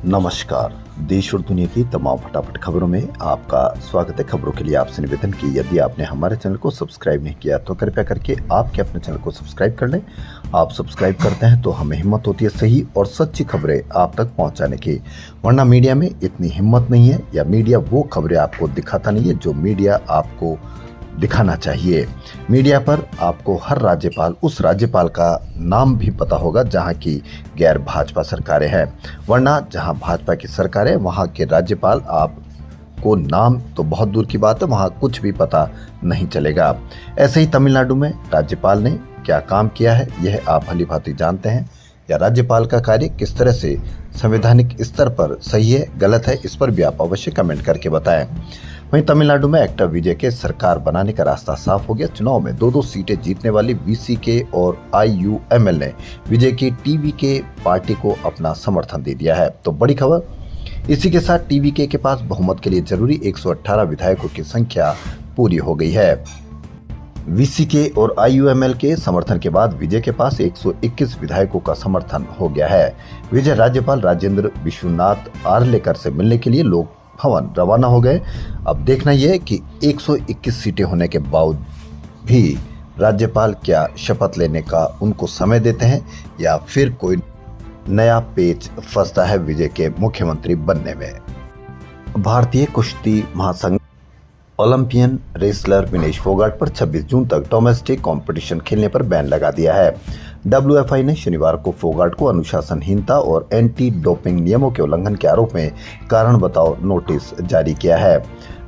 नमस्कार। देश और दुनिया की तमाम फटाफट खबरों में आपका स्वागत है। खबरों के लिए आपसे निवेदन की यदि आपने हमारे चैनल को सब्सक्राइब नहीं किया तो कृपया करके आपके अपने चैनल को सब्सक्राइब कर लें। आप सब्सक्राइब करते हैं तो हमें हिम्मत होती है सही और सच्ची खबरें आप तक पहुंचाने की, वरना मीडिया में इतनी हिम्मत नहीं है या मीडिया वो खबरें आपको दिखाता नहीं है जो मीडिया आपको दिखाना चाहिए। मीडिया पर आपको हर राज्यपाल उस राज्यपाल का नाम भी पता होगा जहां की गैर भाजपा सरकारें हैं, वरना जहां भाजपा की सरकार है वहां के राज्यपाल आपको नाम तो बहुत दूर की बात है, वहां कुछ भी पता नहीं चलेगा। ऐसे ही तमिलनाडु में राज्यपाल ने क्या काम किया है यह आप भली भांति जानते हैं, या राज्यपाल का कार्य किस तरह से संवैधानिक स्तर पर सही है गलत है, इस पर भी आप अवश्य कमेंट करके बताएं। वहीं तमिलनाडु में एक्टर विजय के सरकार बनाने का रास्ता साफ हो गया। चुनाव में दो सीटें जीतने वाली वीसीके और आईयूएमएल ने विजय की टीवीके पार्टी को अपना समर्थन दे दिया है। तो बड़ी खबर, इसी के साथ टीवीके के पास बहुमत के लिए जरूरी 118 विधायकों की संख्या पूरी हो गई है। वीसीके और आईयूएमएल के समर्थन के बाद विजय के पास 121 विधायकों का समर्थन हो गया है। विजय राज्यपाल राजेंद्र विश्वनाथ आर्लेकर से मिलने के लिए लोक भवन रवाना हो गए। अब देखना यह है कि 121 सीटें होने के बावजूद भी राज्यपाल क्या शपथ लेने का उनको समय देते हैं या फिर कोई नया पेच फंसता है विजय के मुख्यमंत्री बनने में। भारतीय कुश्ती महासंघ ओलंपियन रेसलर विनेश फोगाट पर 26 जून तक डोमेस्टिक कंपटीशन खेलने पर बैन लगा दिया है। डब्ल्यूएफआई ने शनिवार को फोगाट को अनुशासनहीनता और एंटी डोपिंग नियमों के उल्लंघन के आरोप में कारण बताओ नोटिस जारी किया है।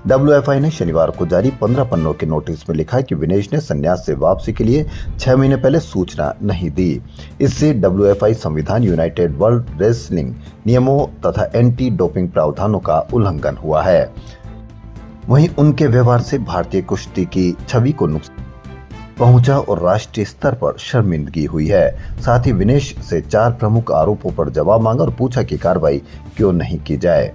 डब्ल्यूएफआई ने शनिवार को जारी 15 पन्नों के नोटिस में लिखा कि विनेश ने संन्यास से वापसी के लिए 6 महीने पहले सूचना नहीं दी। इससे डब्ल्यूएफआई संविधान, यूनाइटेड वर्ल्ड रेसलिंग नियमों तथा एंटी डोपिंग प्रावधानों का उल्लंघन हुआ है। वहीं उनके व्यवहार से भारतीय कुश्ती की छवि को नुकसान पहुंचा और राष्ट्रीय स्तर पर शर्मिंदगी हुई है। साथ ही विनेश से 4 प्रमुख आरोपों पर जवाब मांगा और पूछा कि कार्रवाई क्यों नहीं की जाए।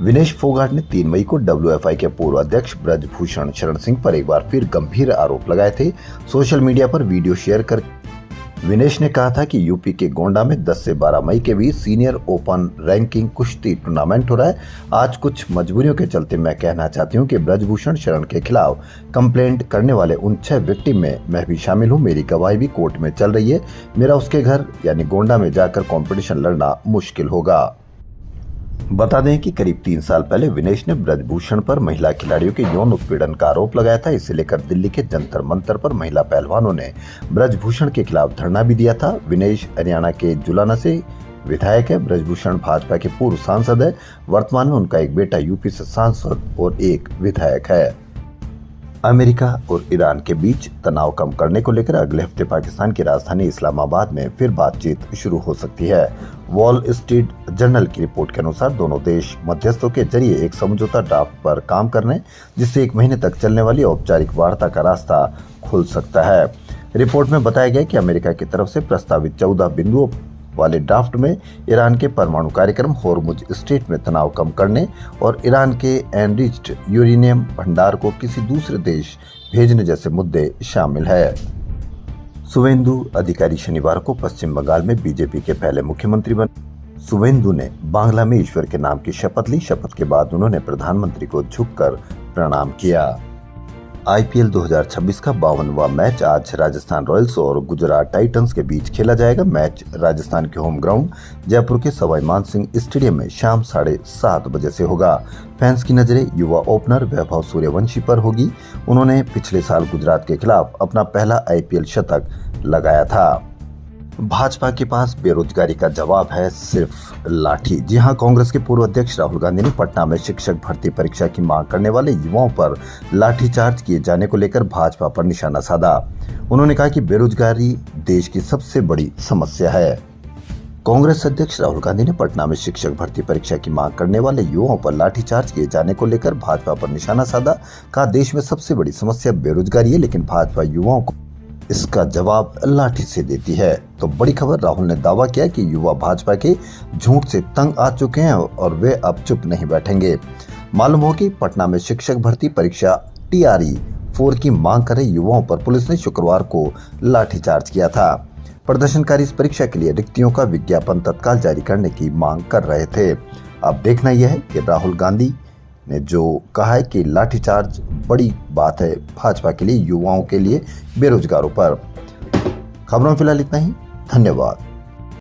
विनेश फोगाट ने 3 मई को डब्ल्यूएफआई के पूर्व अध्यक्ष ब्रजभूषण शरण सिंह पर एक बार फिर गंभीर आरोप लगाए थे। सोशल मीडिया पर वीडियो शेयर कर विनेश ने कहा था कि यूपी के गोंडा में 10 से 12 मई के बीच सीनियर ओपन रैंकिंग कुश्ती टूर्नामेंट हो रहा है। आज कुछ मजबूरियों के चलते मैं कहना चाहती हूं कि ब्रजभूषण शरण के खिलाफ कंप्लेंट करने वाले उन 6 विक्टिम में मैं भी शामिल हूं। मेरी गवाही भी कोर्ट में चल रही है। मेरा उसके घर यानी गोंडा में जाकर कंपटीशन लड़ना मुश्किल होगा। बता दें कि करीब 3 साल पहले विनेश ने ब्रजभूषण पर महिला खिलाड़ियों के यौन उत्पीड़न का आरोप लगाया था। इसे लेकर दिल्ली के जंतर मंतर पर महिला पहलवानों ने ब्रजभूषण के खिलाफ धरना भी दिया था। विनेश हरियाणा के जुलाना से विधायक है। ब्रजभूषण भाजपा के पूर्व सांसद है। वर्तमान में उनका एक बेटा यूपी से सांसद और एक विधायक है। अमेरिका और ईरान के बीच तनाव कम करने को लेकर अगले हफ्ते पाकिस्तान की राजधानी इस्लामाबाद में फिर बातचीत शुरू हो सकती है। वॉल स्ट्रीट जर्नल की रिपोर्ट के अनुसार दोनों देश मध्यस्थों के जरिए एक समझौता ड्राफ्ट पर काम कर रहे हैं, जिससे 1 महीने तक चलने वाली औपचारिक वार्ता का रास्ता खुल सकता है। रिपोर्ट में बताया गया कि अमेरिका की तरफ से प्रस्तावित 14 बिंदुओं वाले ड्राफ्ट में ईरान के परमाणु कार्यक्रम, होर्मुज स्ट्रेट में तनाव कम करने और ईरान के एनरिच्ड यूरेनियम भंडार को किसी दूसरे देश भेजने जैसे मुद्दे शामिल है। शुवेंदु अधिकारी शनिवार को पश्चिम बंगाल में बीजेपी के पहले मुख्यमंत्री बने। शुवेंदु ने बांग्ला में ईश्वर के नाम की शपथ ली। शपथ के बाद उन्होंने प्रधानमंत्री को झुककर प्रणाम किया। आईपीएल 2026 का 52वां मैच आज राजस्थान रॉयल्स और गुजरात टाइटंस के बीच खेला जाएगा। मैच राजस्थान के होम ग्राउंड जयपुर के सवाई मानसिंह स्टेडियम में शाम 7:30 बजे से होगा। फैंस की नजरें युवा ओपनर वैभव सूर्यवंशी पर होगी। उन्होंने पिछले साल गुजरात के खिलाफ अपना पहला आईपीएल शतक लगाया था। भाजपा के पास बेरोजगारी का जवाब है सिर्फ लाठी। जी हां, कांग्रेस के पूर्व अध्यक्ष राहुल गांधी ने पटना में शिक्षक भर्ती परीक्षा की मांग करने वाले युवाओं पर लाठीचार्ज किए जाने को लेकर भाजपा पर निशाना साधा। उन्होंने कहा कि बेरोजगारी देश की सबसे बड़ी समस्या है। कांग्रेस अध्यक्ष राहुल गांधी ने पटना में शिक्षक भर्ती परीक्षा की मांग करने वाले युवाओं पर लाठीचार्ज किए जाने को लेकर भाजपा पर निशाना साधा। कहा, देश में सबसे बड़ी समस्या बेरोजगारी है, लेकिन भाजपा युवाओं को इसका जवाब लाठी से देती है। तो बड़ी खबर, राहुल ने दावा किया कि युवा भाजपा के झूठ से तंग आ चुके हैं और वे अब चुप नहीं बैठेंगे। मालूम हो कि पटना में शिक्षक भर्ती परीक्षा TRE 4 की मांग कर रहे युवाओं पर पुलिस ने शुक्रवार को लाठीचार्ज किया था। प्रदर्शनकारी इस परीक्षा के लिए रिक्तियों का विज्ञापन तत्काल जारी करने की मांग कर रहे थे। अब देखना यह है कि राहुल गांधी ने जो कहा है कि लाठीचार्ज बड़ी बात है भाजपा के लिए, युवाओं के लिए, बेरोजगारों पर। खबरों में फिलहाल इतना ही। धन्यवाद।